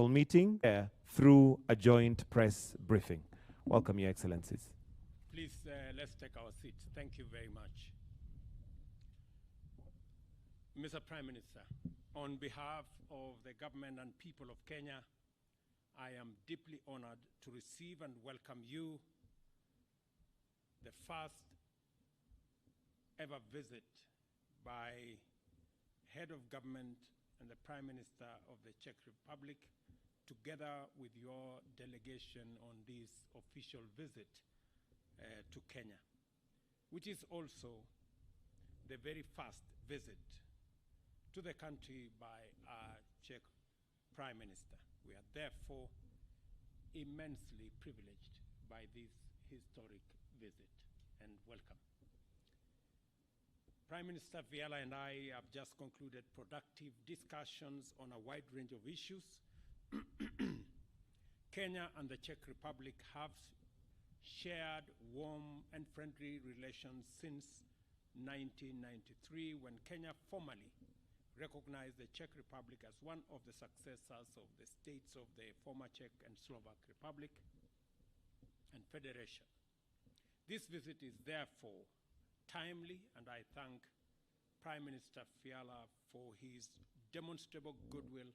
meeting through a joint press briefing. Welcome, Your Excellencies. Please, let's take our seats. Thank you very much. Mr. Prime Minister, on behalf of the government and people of Kenya, I am deeply honored to receive and welcome you, the first ever visit by head of government and the Prime Minister of the Czech Republic, together with your delegation on this official visit to Kenya, which is also the very first visit to the country by our Czech Prime Minister. We are therefore immensely privileged by this historic visit, and welcome. Prime Minister Fiala and I have just concluded productive discussions on a wide range of issues. Kenya and the Czech Republic have shared warm and friendly relations since 1993, when Kenya formally recognized the Czech Republic as one of the successors of the states of the former Czech and Slovak Republic and Federation. This visit is therefore timely, and I thank Prime Minister Fiala for his demonstrable goodwill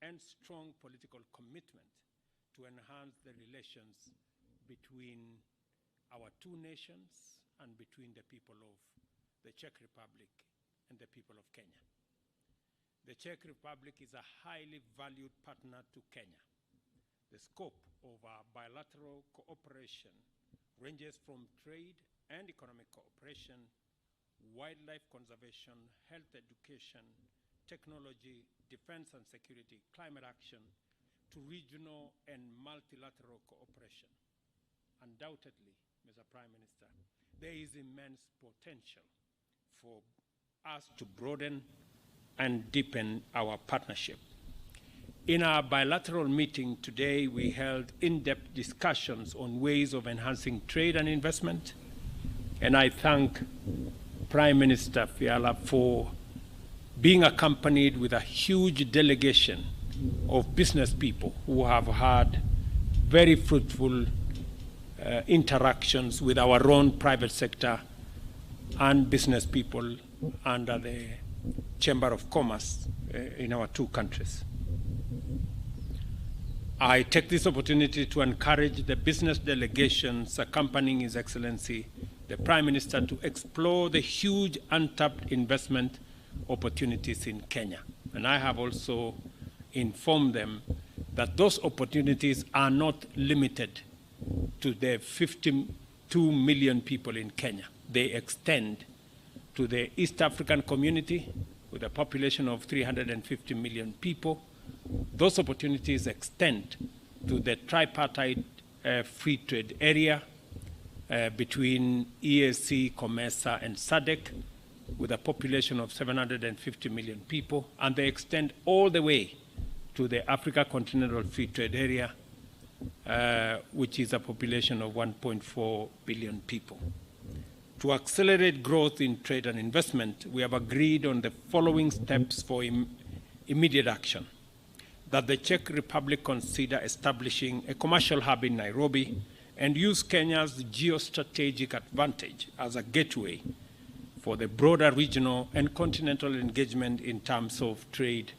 and strong political commitment to enhance the relations between our two nations and between the people of the Czech Republic and the people of Kenya. The Czech Republic is a highly valued partner to Kenya. The scope of our bilateral cooperation ranges from trade and economic cooperation, wildlife conservation, health education, technology, defense and security, climate action, to regional and multilateral cooperation. Undoubtedly, Mr. Prime Minister, there is immense potential for us to broaden and deepen our partnership. In our bilateral meeting today, we held in-depth discussions on ways of enhancing trade and investment, and I thank Prime Minister Fiala for being accompanied with a huge delegation of business people who have had very fruitful interactions with our own private sector and business people under the Chamber of Commerce in our two countries. I take this opportunity to encourage the business delegations accompanying His Excellency, the Prime Minister, to explore the huge untapped investment opportunities in Kenya. And I have also informed them that those opportunities are not limited to the 52 million people in Kenya. They extend to the East African community with a population of 350 million people. Those opportunities extend to the tripartite free trade area between EAC, COMESA, and SADC, with a population of 750 million people, and they extend all the way to the Africa Continental Free Trade Area, which is a population of 1.4 billion people. To accelerate growth in trade and investment, we have agreed on the following steps for immediate action: that the Czech Republic consider establishing a commercial hub in Nairobi and use Kenya's geostrategic advantage as a gateway for the broader regional and continental engagement in terms of trade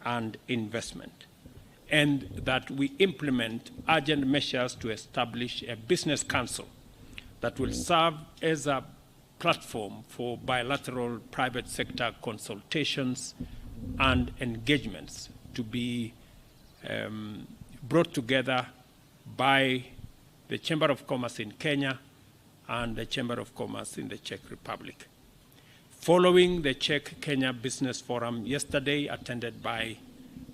and investment, and that we implement urgent measures to establish a business council that will serve as a platform for bilateral private sector consultations and engagements to be brought together by the Chamber of Commerce in Kenya and the Chamber of Commerce in the Czech Republic. Following the Czech-Kenya Business Forum yesterday, attended by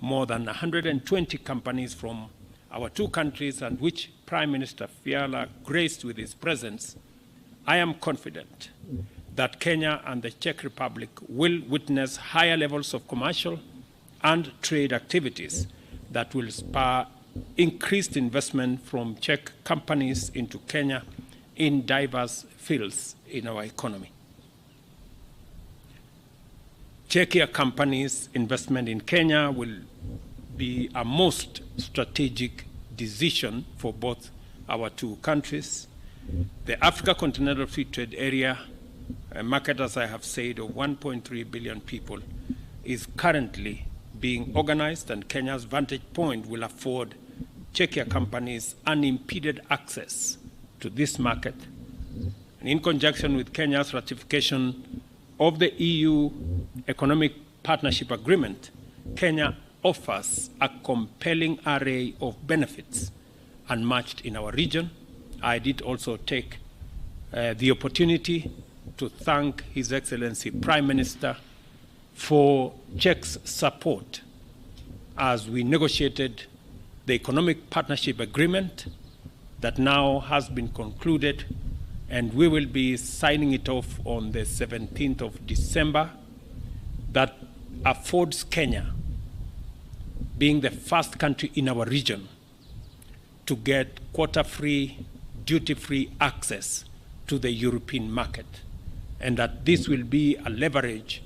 more than 120 companies from our two countries, and which Prime Minister Fiala graced with his presence, I am confident that Kenya and the Czech Republic will witness higher levels of commercial and trade activities that will spur increased investment from Czech companies into Kenya in diverse fields in our economy. Czechia companies' investment in Kenya will be a most strategic decision for both our two countries. The Africa Continental Free Trade Area, a market, as I have said, of 1.3 billion people, is currently being organized, and Kenya's Vantage Point will afford Czech companies unimpeded access to this market. And in conjunction with Kenya's ratification of the EU Economic Partnership Agreement, Kenya offers a compelling array of benefits unmatched in our region. I did also take the opportunity to thank His Excellency Prime Minister for Czech's support as we negotiated the Economic Partnership Agreement that now has been concluded, and we will be signing it off on the 17th of December, that affords Kenya, being the first country in our region, to get quota-free, duty-free access to the European market, and that this will be a leverage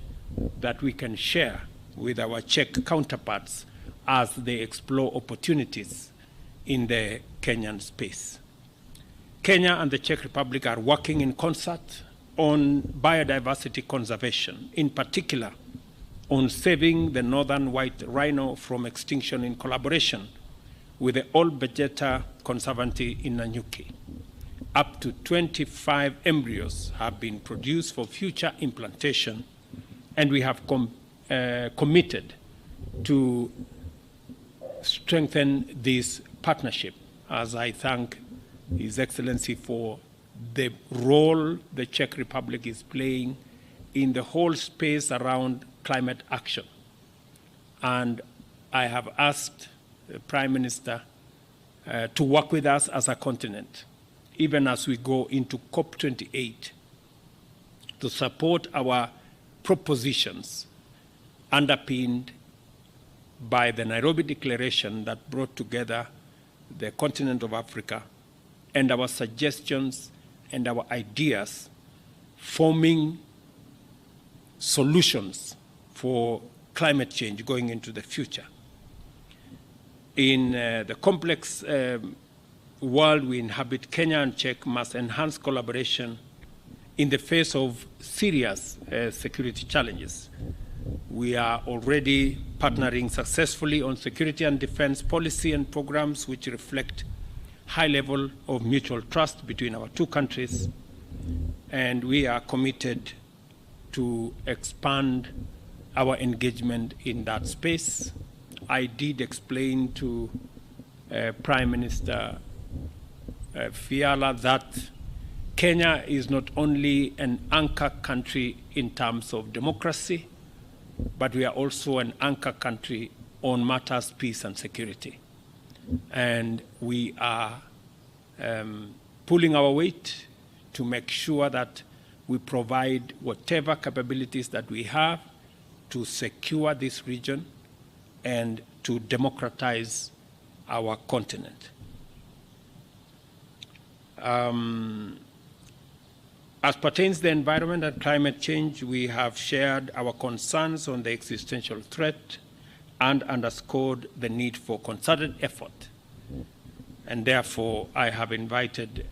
that we can share with our Czech counterparts as they explore opportunities in the Kenyan space. Kenya and the Czech Republic are working in concert on biodiversity conservation, in particular on saving the northern white rhino from extinction in collaboration with the Old Vegeta Conservancy in Nanyuki. Up to 25 embryos have been produced for future implantation, and we have committed to strengthen this partnership, as I thank His Excellency for the role the Czech Republic is playing in the whole space around climate action. And I have asked the Prime Minister to work with us as a continent, even as we go into COP28, to support our propositions underpinned by the Nairobi Declaration that brought together the continent of Africa, and our suggestions and our ideas forming solutions for climate change going into the future. In the complex world we inhabit, Kenya and Czech must enhance collaboration in the face of serious security challenges. We are already partnering successfully on security and defense policy and programs which reflect high level of mutual trust between our two countries, and we are committed to expand our engagement in that space. I did explain to Prime Minister Fiala that Kenya is not only an anchor country in terms of democracy, but we are also an anchor country on matters peace and security. And we are pulling our weight to make sure that we provide whatever capabilities that we have to secure this region and to democratize our continent. As pertains to the environment and climate change, we have shared our concerns on the existential threat and underscored the need for concerted effort. And therefore, I have invited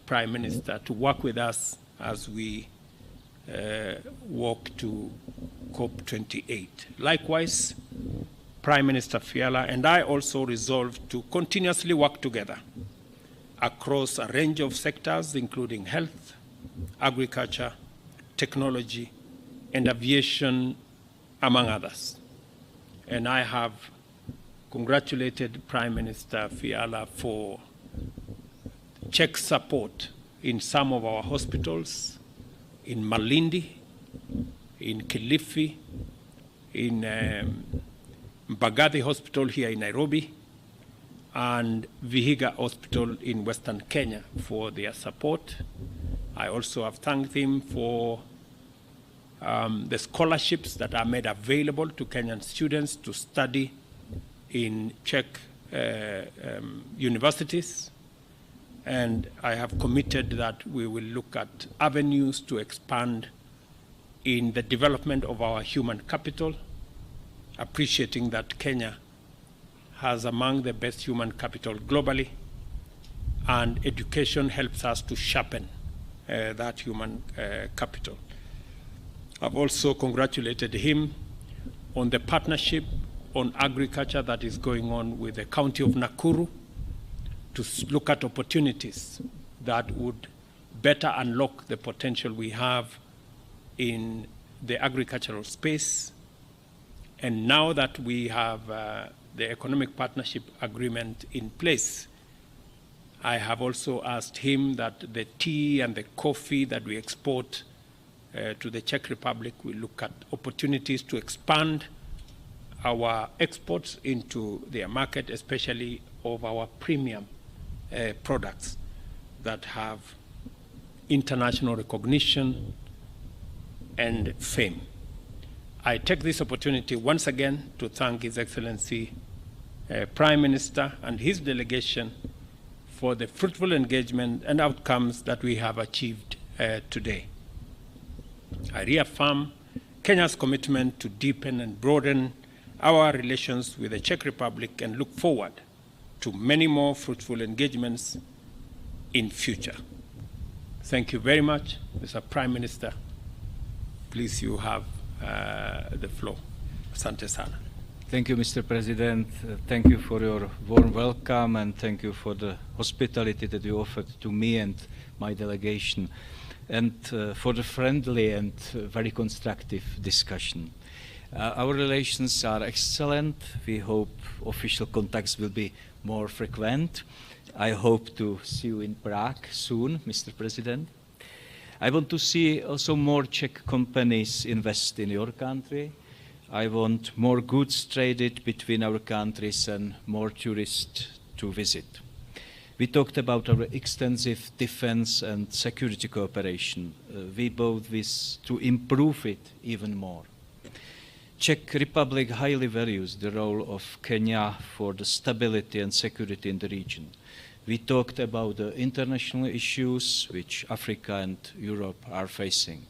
Prime Minister to work with us as we walk to COP28. Likewise, Prime Minister Fiala and I also resolved to continuously work together across a range of sectors, including health, agriculture, technology, and aviation, among others. And I have congratulated Prime Minister Fiala for Czech support in some of our hospitals, in Malindi, in Kilifi, in Mbagathi Hospital here in Nairobi, and Vihiga Hospital in Western Kenya for their support. I also have thanked him for the scholarships that are made available to Kenyan students to study in Czech universities. And I have committed that we will look at avenues to expand in the development of our human capital, appreciating that Kenya has among the best human capital globally, and education helps us to sharpen that human capital. I've also congratulated him on the partnership on agriculture that is going on with the county of Nakuru to look at opportunities that would better unlock the potential we have in the agricultural space. And now that we have the economic partnership agreement in place, I have also asked him that the tea and the coffee that we export to the Czech Republic, we look at opportunities to expand our exports into their market, especially of our premium products that have international recognition and fame. I take this opportunity once again to thank His Excellency Prime Minister and his delegation for the fruitful engagement and outcomes that we have achieved today. I reaffirm Kenya's commitment to deepen and broaden our relations with the Czech Republic and look forward to many more fruitful engagements in future. Thank you very much, Mr. Prime Minister. Please, you have the floor. Asante sana. Thank you, Mr. President. Thank you for your warm welcome, and thank you for the hospitality that you offered to me and my delegation, and for the friendly and very constructive discussion. Our relations are excellent. We hope official contacts will be more frequent. I hope to see you in Prague soon, Mr. President. I want to see also more Czech companies invest in your country. I want more goods traded between our countries and more tourists to visit. We talked about our extensive defense and security cooperation. We both wish to improve it even more. Czech Republic highly values the role of Kenya for the stability and security in the region. We talked about the international issues which Africa and Europe are facing.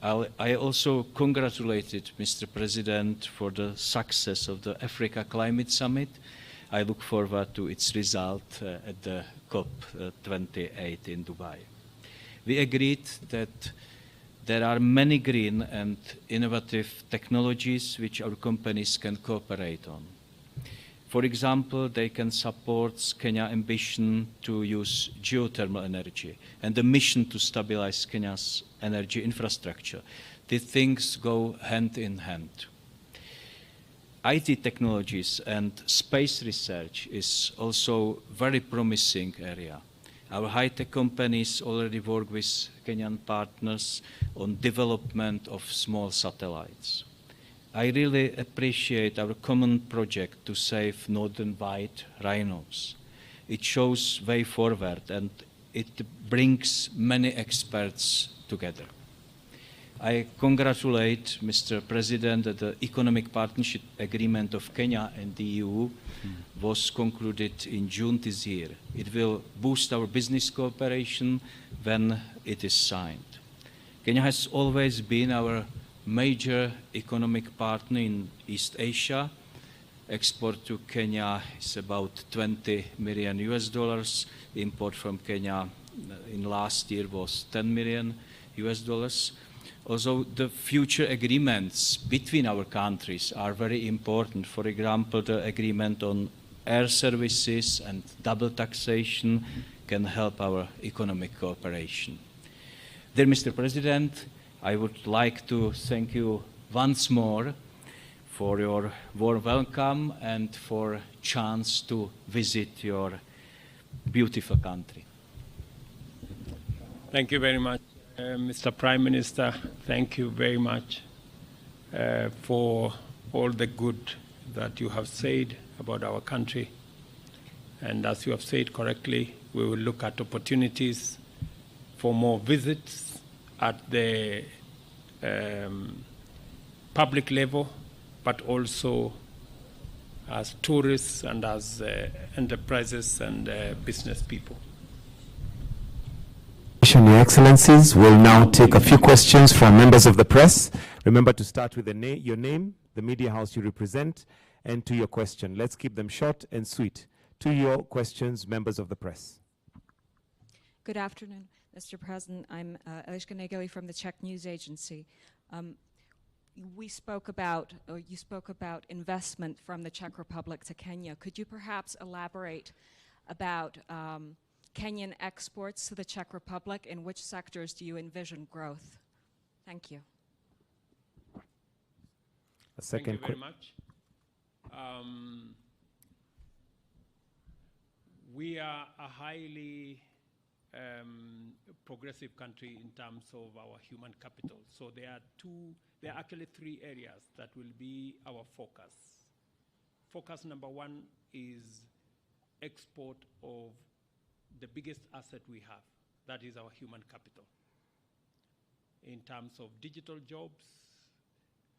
I also congratulated Mr. President for the success of the Africa Climate Summit. I look forward to its result at the COP28 in Dubai. We agreed that there are many green and innovative technologies which our companies can cooperate on. For example, they can support Kenya's ambition to use geothermal energy and the mission to stabilize Kenya's energy infrastructure. These things go hand in hand. IT technologies and space research is also a very promising area. Our high-tech companies already work with Kenyan partners on development of small satellites. I really appreciate our common project to save northern white rhinos. It shows way forward and it brings many experts together. I congratulate Mr. President that the economic partnership agreement of Kenya and the EU was concluded in June this year. It will boost our business cooperation when it is signed. Kenya has always been our major economic partner in East Asia. Export to Kenya is about $20 million US. Import from Kenya in last year was $10 million US. Also, the future agreements between our countries are very important. For example, the agreement on air services and double taxation can help our economic cooperation. Dear Mr. President, I would like to thank you once more for your warm welcome and for chance to visit your beautiful country. Thank you very much, Mr. Prime Minister. Thank you very much for all the good that you have said about our country. And as you have said correctly, we will look at opportunities for more visits at the public level, but also as tourists and as enterprises and business people. Your Excellencies, we'll now take a few questions from members of the press. Remember to start with your name, the media house you represent, and to your question. Let's keep them short and sweet. To your questions, members of the press. Good afternoon, Mr. President. I'm Eliška Negeli from the Czech News Agency. You spoke about investment from the Czech Republic to Kenya. Could you perhaps elaborate about Kenyan exports to the Czech Republic? In which sectors do you envision growth? Thank you. A second. Thank you very much. We are a highly progressive country in terms of our human capital. So there are actually three areas that will be our focus. Focus number one is export of the biggest asset we have, that is our human capital, in terms of digital jobs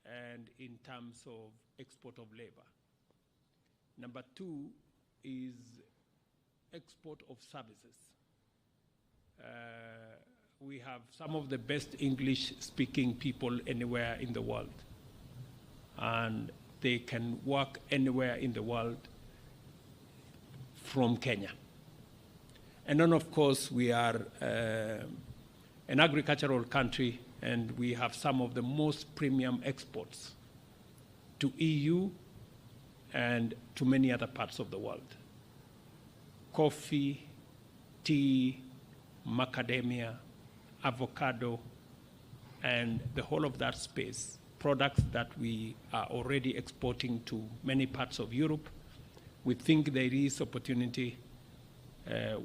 and in terms of export of labor. Number two is export of services. We have some of the best English-speaking people anywhere in the world, and they can work anywhere in the world from Kenya. And then, of course, we are an agricultural country, and we have some of the most premium exports to EU and to many other parts of the world. Coffee, tea, macadamia, avocado, and the whole of that space, products that we are already exporting to many parts of Europe. We think there is opportunity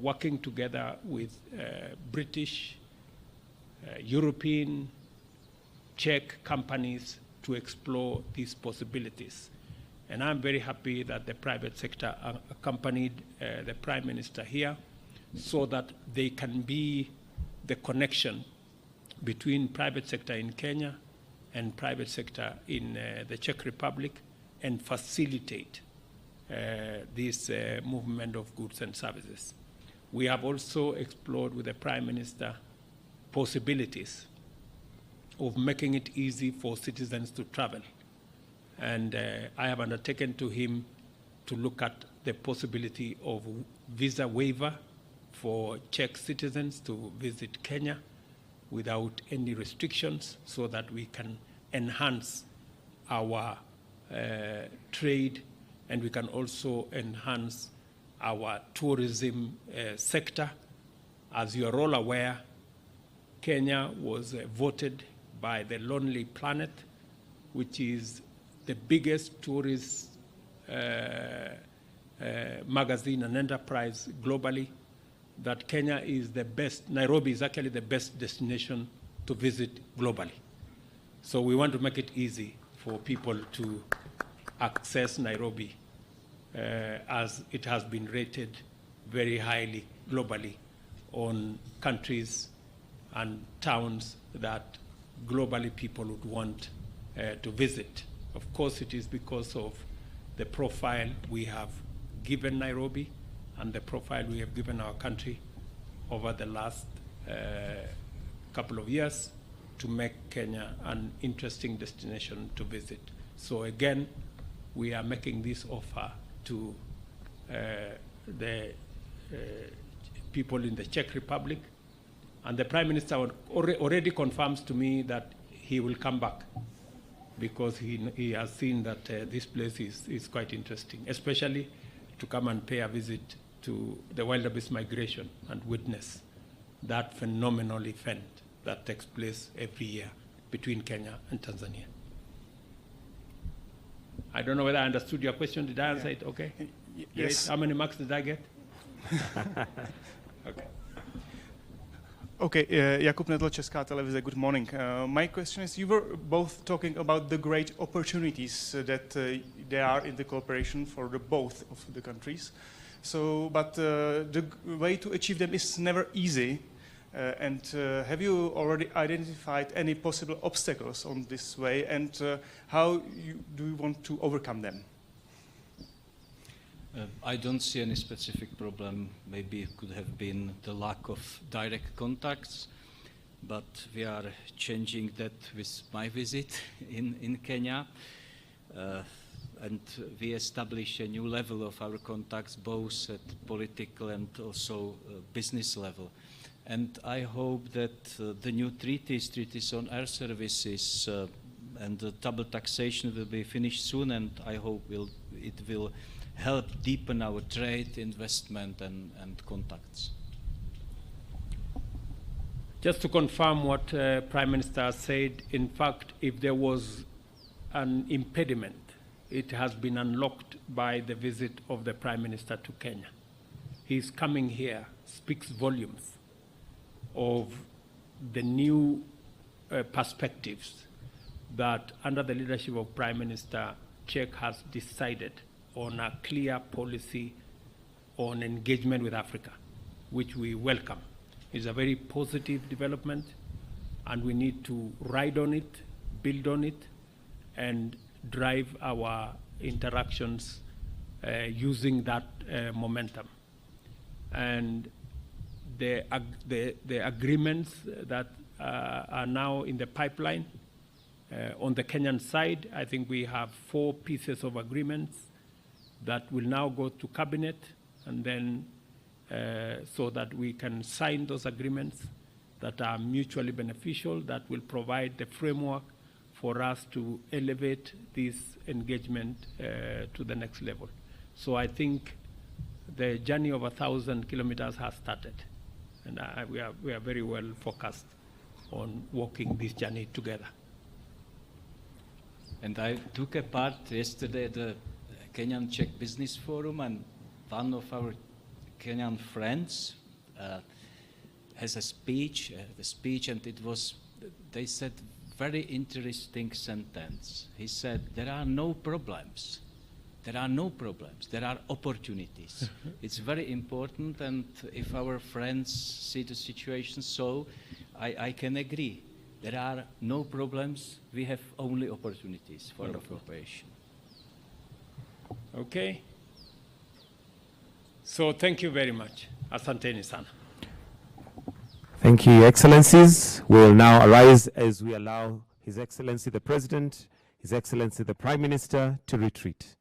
working together with British, European, Czech companies to explore these possibilities. And I'm very happy that the private sector accompanied the Prime Minister here so that they can be the connection between private sector in Kenya and private sector in the Czech Republic and facilitate this movement of goods and services. We have also explored with the Prime Minister possibilities of making it easy for citizens to travel. And I have undertaken to him to look at the possibility of visa waiver for Czech citizens to visit Kenya without any restrictions, so that we can enhance our trade, and we can also enhance our tourism sector. As you are all aware, Kenya was voted by the Lonely Planet, which is the biggest tourist magazine and enterprise globally, that Kenya is the best, Nairobi is actually the best destination to visit globally. So we want to make it easy for people to access Nairobi, as it has been rated very highly globally on countries and towns that globally people would want to visit. Of course, it is because of the profile we have given Nairobi and the profile we have given our country over the last couple of years to make Kenya an interesting destination to visit. So again, we are making this offer to the people in the Czech Republic, and the Prime Minister already confirms to me that he will come back, because he has seen that this place is quite interesting, especially to come and pay a visit to the wildebeest migration and witness that phenomenal event that takes place every year between Kenya and Tanzania. I don't know whether I understood your question. Did I answer it okay? Yes. How many marks did I get? Okay. Okay, Jakub Nedl, Česká televize, good morning. My question is, you were both talking about the great opportunities that there are in the cooperation for the both of the countries. So, but the way to achieve them is never easy. And have you already identified any possible obstacles on this way, and how do you want to overcome them? I don't see any specific problem. Maybe it could have been the lack of direct contacts, but we are changing that with my visit in Kenya. and we establish a new level of our contacts, both at political and also business level. And I hope that the new treaties on air services and the double taxation will be finished soon, and I hope it will help deepen our trade, investment, and contacts. Just to confirm what Prime Minister said, in fact, if there was an impediment, it has been unlocked by the visit of the Prime Minister to Kenya. His coming here speaks volumes of the new perspectives that under the leadership of Prime Minister, Czech has decided on a clear policy on engagement with Africa, which we welcome. It's a very positive development, and we need to ride on it, build on it, and drive our interactions using that momentum. And the agreements that are now in the pipeline, on the Kenyan side, I think we have 4 pieces of agreements that will now go to cabinet, and then so that we can sign those agreements that are mutually beneficial, that will provide the framework for us to elevate this engagement to the next level. So I think the journey of 1,000 kilometers has started, and we are very well focused on walking this journey together. And I took a part yesterday at the Kenyan-Czech Business Forum, and one of our Kenyan friends has a speech, and it was, they said, very interesting sentence. He said, there are no problems. There are no problems. There are opportunities. It's very important, and if our friends see the situation so, I can agree. There are no problems. We have only opportunities for our cooperation. Okay. So thank you very much. Asanteni sana. Thank you, Your Excellencies. We will now arise as we allow His Excellency the President, His Excellency the Prime Minister to retreat.